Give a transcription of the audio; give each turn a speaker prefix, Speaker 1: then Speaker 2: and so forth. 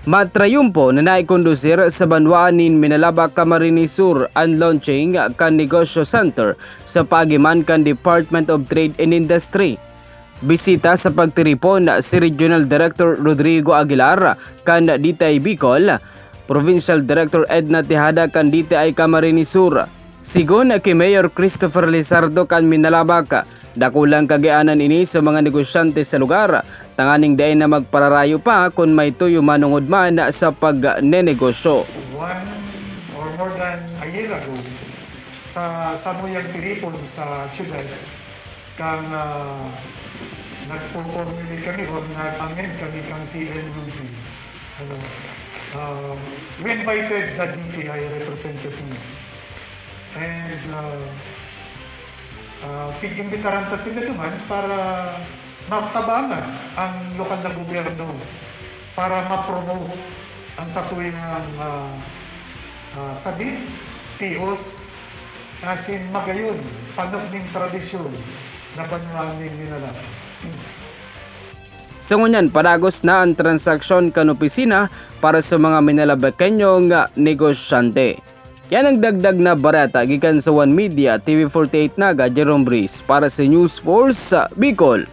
Speaker 1: Matrayumpo na naikondusir sa Banwaanin, Minalabak, Camarines Sur ang launching kan Negosyo Center sa pagiman kan Department of Trade and Industry. Bisita sa pagtiripon si Regional Director Rodrigo Aguilar kan DTI Bicol, Provincial Director Edna Tejada kan DTI Camarines Sur. Sigon kay Mayor Christopher Lizardo kan Minalabak, dakulang kagianan ini sa mga negosyante sa lugar, tanganing daay na magpararayo pa kung may tuyo manungod man sa pagnenegosyo.
Speaker 2: One or more than a year ago, sa Samuyang Tiripon sa syudad, kang nag-formulate kami o nag-amend kami kang CNUB. We invited the DTI representative. And pigimbitaran ta sila naman para matabangan ang lokal na gobyerno para ma-promote ang satuwingang sabit, tihos, asin magayon, panog ng tradisyon na Banwaanin Minalabak.
Speaker 1: Sa ngunyan, padagos na ang transaksyon kan opisina para sa mga Minalabakenyong negosyante. Yan ang dagdag na barata gikan sa One Media TV 48 Naga, Jerome Briz para sa News Force Bicol.